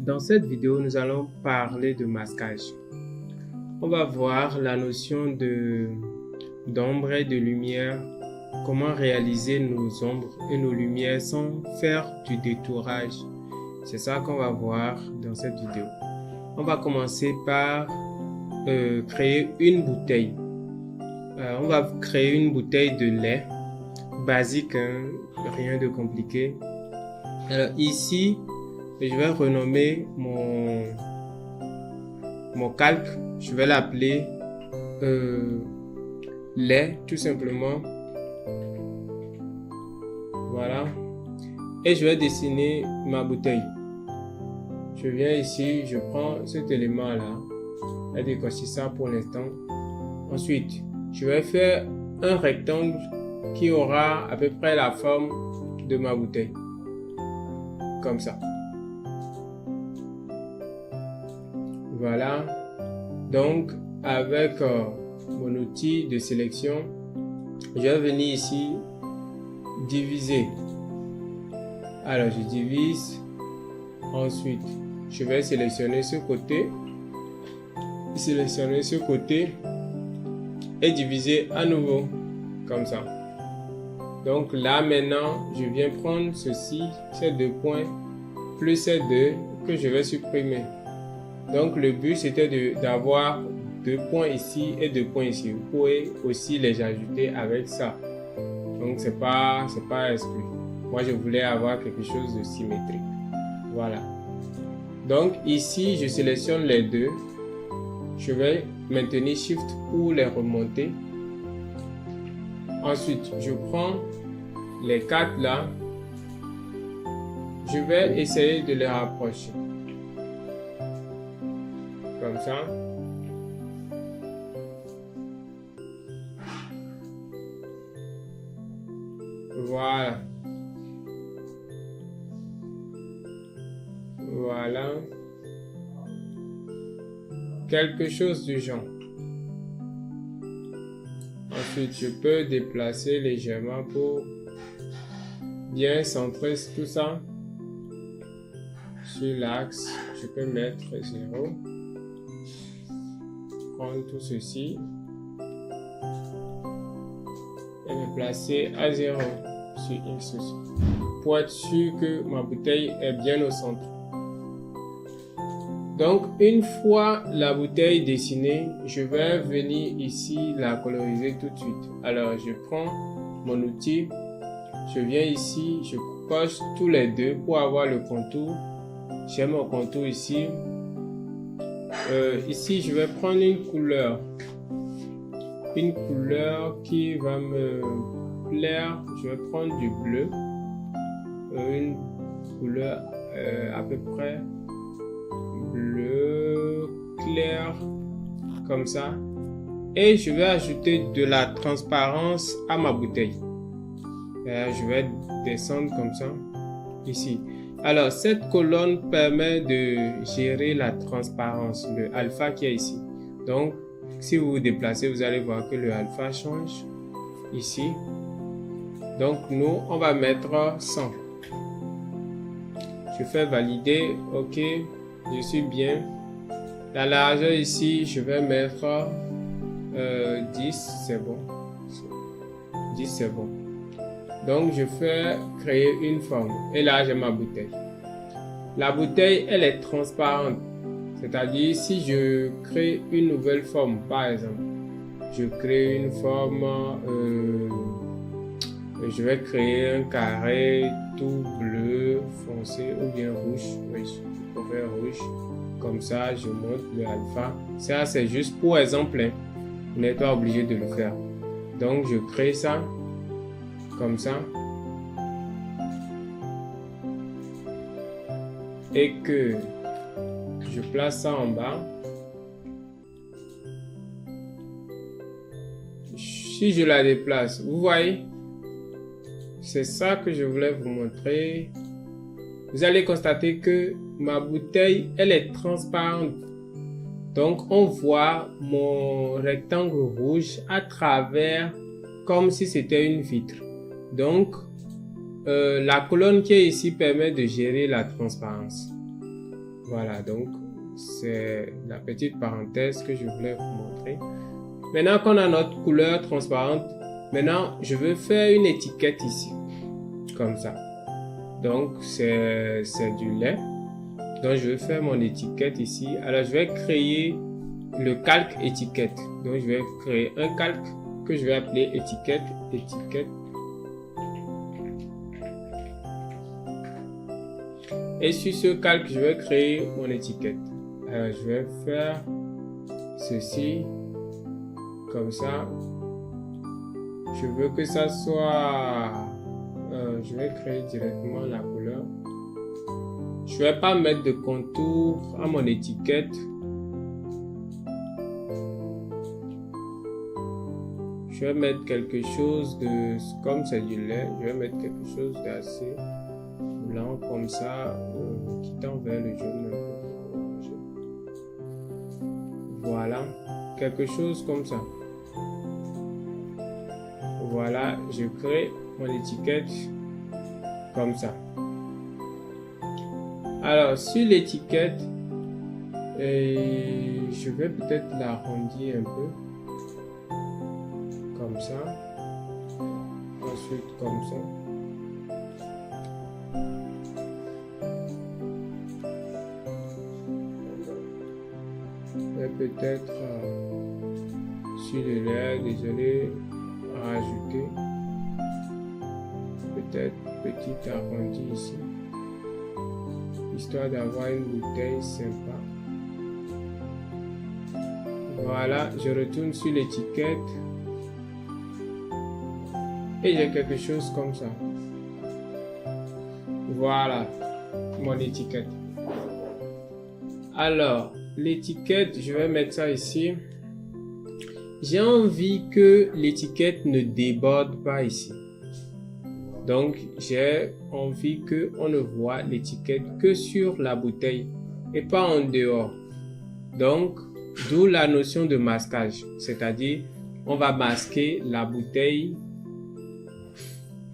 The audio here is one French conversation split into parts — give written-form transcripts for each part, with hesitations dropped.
Dans cette vidéo, nous allons parler de masquage. On va voir la notion d'ombre et de lumière, comment réaliser nos ombres et nos lumières sans faire du détourage. C'est ça qu'on va voir dans cette vidéo. On va commencer par créer une bouteille. On va créer une bouteille de lait basique, hein, rien de compliqué. Alors ici, je vais renommer mon calque. Je vais l'appeler lait, tout simplement. Voilà. Et je vais dessiner ma bouteille. Je viens ici, je prends cet élément-là. Je vais décocher ça pour l'instant. Ensuite, je vais faire un rectangle qui aura à peu près la forme de ma bouteille. Comme ça. Voilà. Donc, avec mon outil de sélection, je vais venir ici, diviser. Alors, je divise. Ensuite, je vais sélectionner ce côté. Sélectionner ce côté. Et diviser à nouveau. Comme ça. Donc là, maintenant, je viens prendre ceci, ces deux points, plus ces deux que je vais supprimer. Donc le but, c'était d'avoir deux points ici et deux points ici. Vous pouvez aussi les ajouter avec ça. Donc c'est pas exclu. Moi, je voulais avoir quelque chose de symétrique. Voilà. Donc ici, je sélectionne les deux. Je vais maintenir Shift pour les remonter. Ensuite, je prends les quatre là. Je vais essayer de les rapprocher. Comme ça. Voilà. Voilà. Quelque chose du genre. Ensuite, je peux déplacer légèrement pour bien centrer tout ça sur l'axe. Je peux mettre 0. Prendre tout ceci et me placer à 0 sur X aussi. Pour être sûr que ma bouteille est bien au centre. Donc, une fois la bouteille dessinée, je vais venir ici la coloriser tout de suite. Alors, je prends mon outil, je viens ici, je coche tous les deux pour avoir le contour. J'ai mon contour ici. Ici, je vais prendre une couleur qui va me plaire. Je vais prendre du bleu, une couleur à peu près bleu clair comme ça, et je vais ajouter de la transparence à ma bouteille. Je vais descendre comme ça ici. Alors cette colonne permet de gérer la transparence, le alpha qui est ici. Donc si vous vous déplacez, vous allez voir que le alpha change ici. Donc nous on va mettre 100. Je fais valider. OK, je suis bien. La largeur ici, je vais mettre 10, c'est bon. 10, c'est bon. Donc, je fais créer une forme. Et là, j'ai ma bouteille. La bouteille, elle est transparente. C'est-à-dire, si je crée une nouvelle forme, par exemple, je crée une forme, je vais créer un carré tout bleu foncé ou bien rouge. Oui, je préfère rouge. Comme ça, je monte le alpha. Ça, c'est juste pour exemple. Hein. Vous n'êtes pas obligé de le faire. Donc, je crée ça. Comme ça. Et que je place ça en bas. Si je la déplace, vous voyez, c'est ça que je voulais vous montrer. Vous allez constater que ma bouteille, elle est transparente. Donc, on voit mon rectangle rouge à travers comme si c'était une vitre. Donc, la colonne qui est ici permet de gérer la transparence. Voilà, donc c'est la petite parenthèse que je voulais vous montrer. Maintenant qu'on a notre couleur transparente, maintenant je veux faire une étiquette ici, comme ça. Donc c'est du lait. Donc je vais faire mon étiquette ici. Alors je vais créer le calque étiquette. Donc je vais créer un calque que je vais appeler étiquette. Et sur ce calque, je vais créer mon étiquette. Alors je vais faire ceci comme ça. Je veux que ça soit... je vais créer directement la couleur. Je ne vais pas mettre de contour à mon étiquette. Je vais mettre quelque chose de... Comme c'est du lait, je vais mettre quelque chose d'assez blanc comme ça, qui tend vers le jaune. Voilà, quelque chose comme ça. Voilà, je crée mon étiquette comme ça. Alors, sur l'étiquette, je vais peut-être l'arrondir un peu. Comme ça. Ensuite, comme ça. Et peut-être sur le lait, désolé, rajouter peut-être petit arrondi ici, histoire d'avoir une bouteille sympa. Voilà, je retourne sur l'étiquette et j'ai quelque chose comme ça. Voilà mon étiquette. Alors l'étiquette, je vais mettre ça ici. J'ai envie que l'étiquette ne déborde pas ici. Donc, j'ai envie qu'on ne voit l'étiquette que sur la bouteille et pas en dehors. Donc, d'où la notion de masquage. C'est-à-dire, on va masquer la bouteille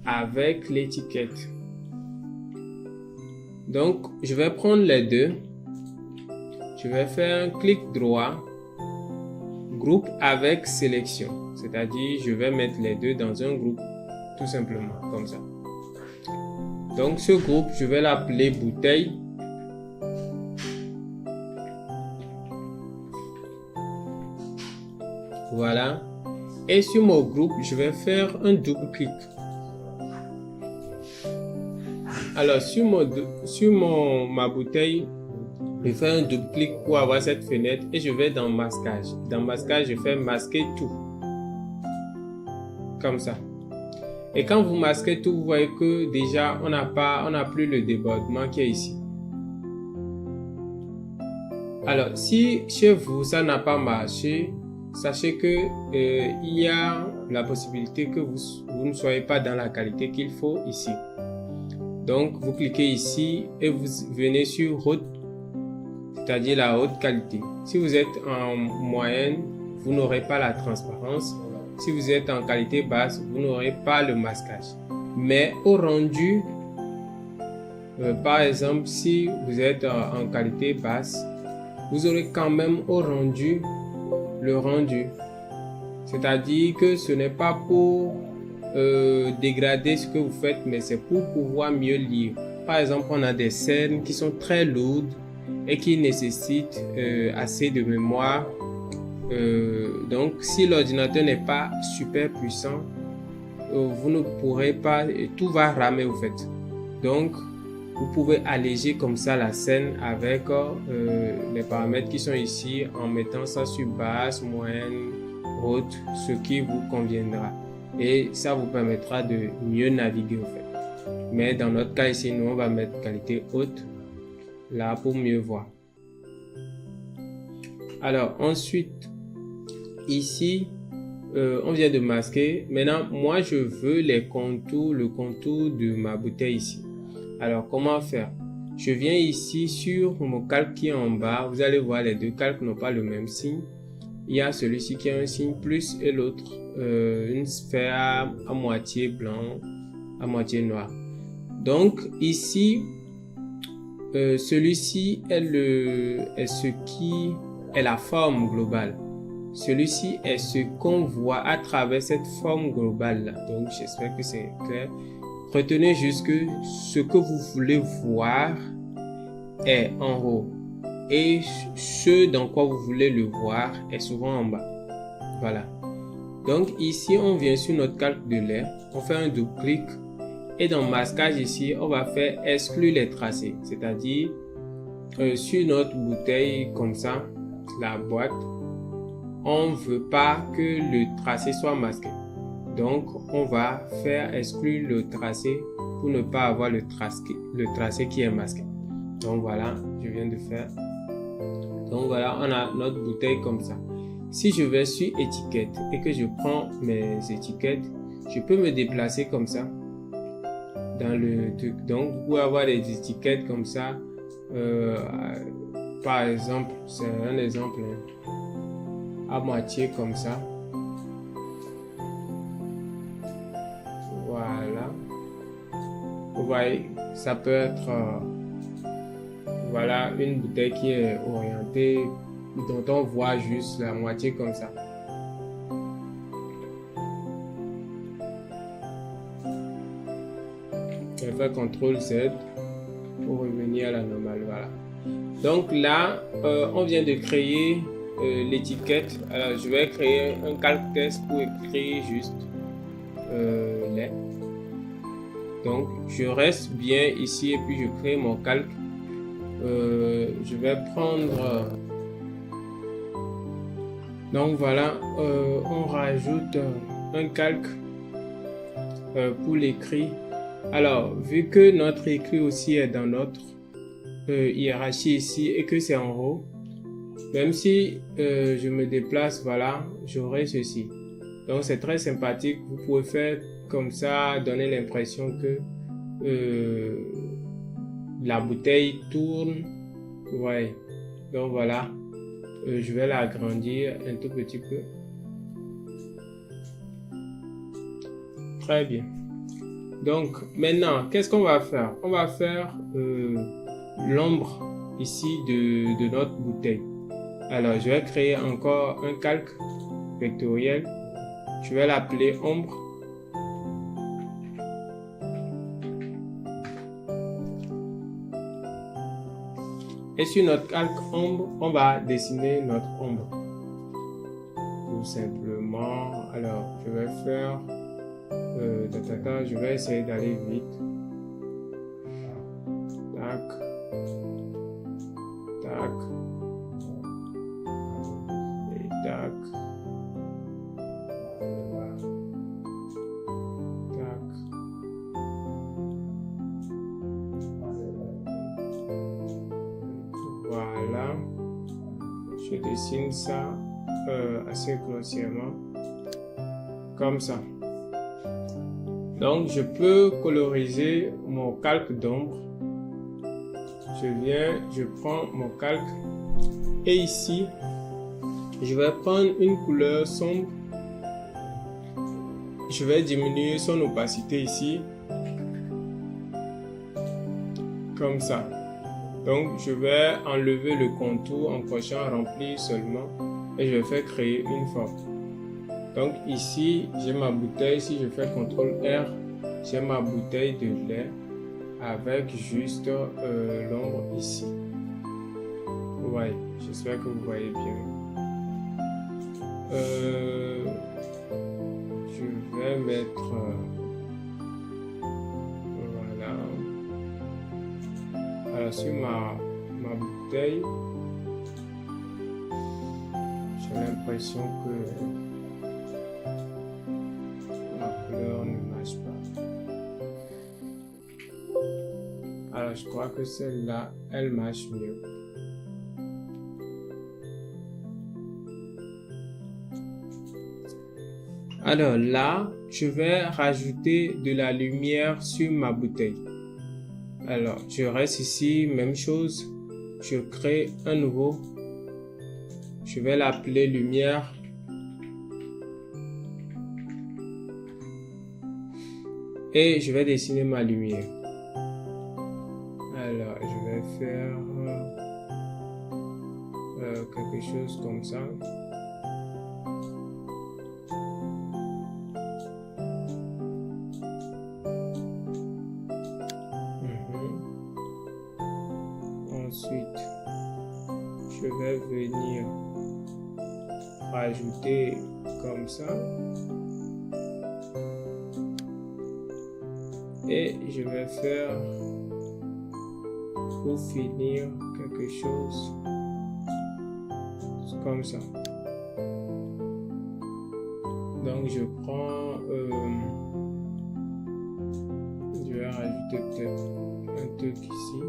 avec l'étiquette. Donc, je vais prendre les deux. Je vais faire un clic droit. Groupe avec sélection, c'est-à-dire je vais mettre les deux dans un groupe, tout simplement, comme ça. Donc ce groupe, je vais l'appeler bouteille. Voilà. Et sur mon groupe, je vais faire un double clic. Alors sur ma bouteille, je fais un double clic pour avoir cette fenêtre et je vais dans masquage. Dans masquage, je fais masquer tout. Comme ça. Et quand vous masquez tout, vous voyez que déjà, on n'a plus le débordement qui est ici. Alors, si chez vous, ça n'a pas marché, sachez que il y a la possibilité que vous ne soyez pas dans la qualité qu'il faut ici. Donc, vous cliquez ici et vous venez sur haute, c'est-à-dire la haute qualité. Si vous êtes en moyenne, vous n'aurez pas la transparence. Si vous êtes en qualité basse, vous n'aurez pas le masquage. Mais au rendu, par exemple, si vous êtes en qualité basse, vous aurez quand même au rendu le rendu. C'est-à-dire que ce n'est pas pour dégrader ce que vous faites, mais c'est pour pouvoir mieux lire. Par exemple, on a des scènes qui sont très lourdes et qui nécessite assez de mémoire. Donc si l'ordinateur n'est pas super puissant, vous ne pourrez pas, tout va ramer au fait. Donc vous pouvez alléger comme ça la scène avec les paramètres qui sont ici, en mettant ça sur basse, moyenne, haute, ce qui vous conviendra, et ça vous permettra de mieux naviguer au fait. Mais dans notre cas ici, nous on va mettre qualité haute là pour mieux voir. Alors ensuite, ici on vient de masquer. Maintenant moi je veux les contours, le contour de ma bouteille ici. Alors comment faire? Je viens ici sur mon calque qui est en bas. Vous allez voir, les deux calques n'ont pas le même signe. Il y a celui-ci qui a un signe plus et l'autre une sphère à moitié blanc, à moitié noir. Donc ici celui-ci est ce qui est la forme globale. Celui-ci est ce qu'on voit à travers cette forme globale-là. Donc, j'espère que c'est clair. Retenez juste que ce que vous voulez voir est en haut. Et ce dans quoi vous voulez le voir est souvent en bas. Voilà. Donc, ici, on vient sur notre calque de l'air. On fait un double-clic. Et dans masquage ici, on va faire exclure les tracés. C'est-à-dire, sur notre bouteille comme ça, la boîte, on ne veut pas que le tracé soit masqué. Donc, on va faire exclure le tracé pour ne pas avoir le tracé qui est masqué. Donc, voilà, je viens de faire. Donc, voilà, on a notre bouteille comme ça. Si je vais sur étiquette et que je prends mes étiquettes, je peux me déplacer comme ça dans le truc. Donc, vous pouvez avoir des étiquettes comme ça. Par exemple, c'est un exemple à moitié comme ça. Voilà. Vous voyez, ça peut être voilà une bouteille qui est orientée, dont on voit juste la moitié comme ça. Je vais faire CTRL-Z pour revenir à la normale. Voilà. Donc là, on vient de créer l'étiquette. Alors, je vais créer un calque test pour écrire juste les. Donc, je reste bien ici et puis je crée mon calque. Je vais prendre. Donc voilà, on rajoute un calque pour l'écrit. Alors, vu que notre écrit aussi est dans notre hiérarchie ici et que c'est en haut, même si je me déplace, voilà, j'aurai ceci. Donc c'est très sympathique. Vous pouvez faire comme ça, donner l'impression que la bouteille tourne. Ouais. Donc voilà, je vais l'agrandir un tout petit peu. Très bien. Donc maintenant, qu'est-ce qu'on va faire? On va faire l'ombre ici de notre bouteille. Alors, je vais créer encore un calque vectoriel. Je vais l'appeler ombre. Et sur notre calque ombre, on va dessiner notre ombre. Tout simplement. Alors, je vais faire... je vais essayer d'aller vite. Tac. Tac. Et tac. Tac. Voilà. Je dessine ça assez grossièrement. Comme ça. Donc, je peux coloriser mon calque d'ombre. Je prends mon calque et ici, je vais prendre une couleur sombre. Je vais diminuer son opacité ici, comme ça. Donc, je vais enlever le contour en cochant remplir seulement et je vais faire créer une forme. Donc ici, j'ai ma bouteille. Si je fais CTRL-R, j'ai ma bouteille de lait avec juste l'ombre ici. Ouais, j'espère que vous voyez bien. Je vais mettre... voilà. Alors sur ma bouteille, j'ai l'impression que ne marche pas. Alors je crois que celle-là, elle marche mieux. Alors là, je vais rajouter de la lumière sur ma bouteille. Alors je reste ici, même chose. Je crée un nouveau. Je vais l'appeler lumière. Et je vais dessiner ma lumière. Alors, je vais faire quelque chose comme ça. Ensuite, je vais venir rajouter comme ça. Et je vais faire pour finir quelque chose comme ça. Donc je prends, je vais rajouter peut-être un truc ici.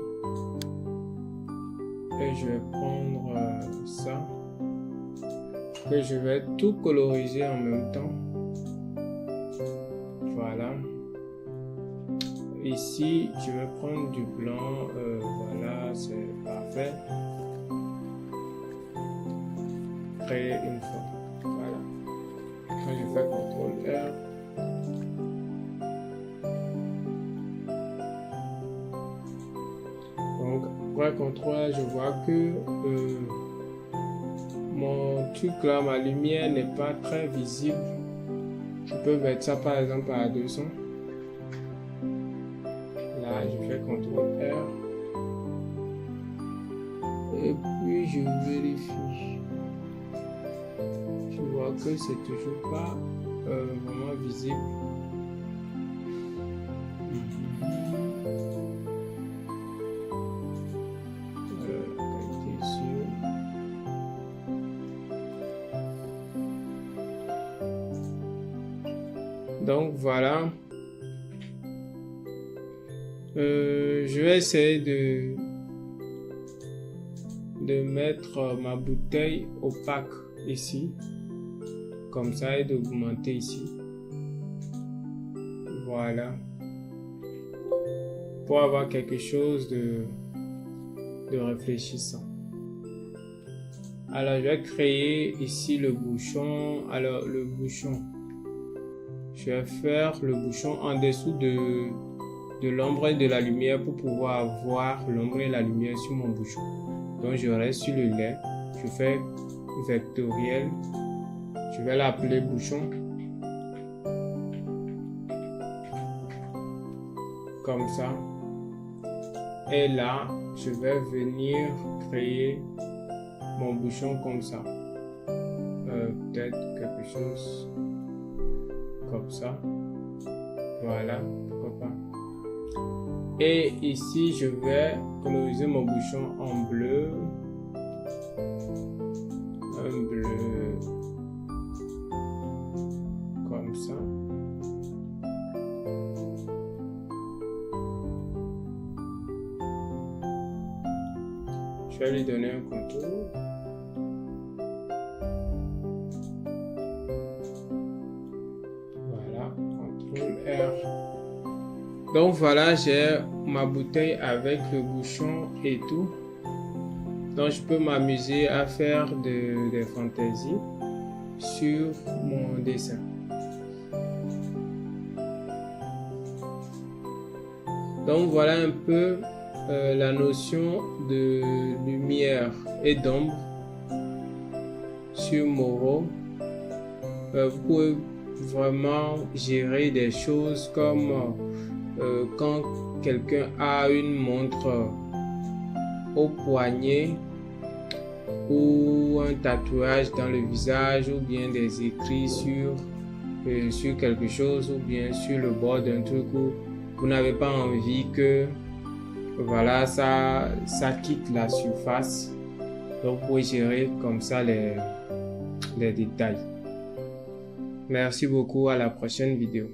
Et je vais prendre ça, que je vais tout coloriser en même temps. Voilà. Ici, je vais prendre du blanc. Voilà, c'est parfait. Créer une forme. Voilà. Quand je fais CTRL R, donc après CTRL, je vois que mon truc là, ma lumière n'est pas très visible. Je peux mettre ça par exemple à 200. Là, je fais CTRL R. Et puis je vérifie. Je vois que c'est toujours pas vraiment visible. Donc voilà. Je vais essayer de mettre ma bouteille opaque ici, comme ça, et d'augmenter ici. Voilà. Pour avoir quelque chose de réfléchissant. Alors je vais créer ici le bouchon. Alors le bouchon, je vais faire le bouchon en dessous de l'ombre et de la lumière pour pouvoir voir l'ombre et la lumière sur mon bouchon. Donc je reste sur le lait, je fais vectoriel, je vais l'appeler bouchon. Comme ça. Et là, je vais venir créer mon bouchon comme ça. Peut-être quelque chose comme ça. Voilà, pourquoi pas. Et ici, je vais coloriser mon bouchon en bleu. Un bleu comme ça. Je vais lui donner un contour. Voilà, CTRL R. Donc voilà, j'ai ma bouteille avec le bouchon et tout. Donc je peux m'amuser à faire des fantaisies sur mon dessin. Donc voilà un peu la notion de lumière et d'ombre sur Movo. Vous pouvez vraiment gérer des choses comme quand quelqu'un a une montre au poignet ou un tatouage dans le visage ou bien des écrits sur quelque chose ou bien sur le bord d'un truc où vous n'avez pas envie que voilà, ça quitte la surface. Donc vous pouvez gérer comme ça les détails. Merci beaucoup, à la prochaine vidéo.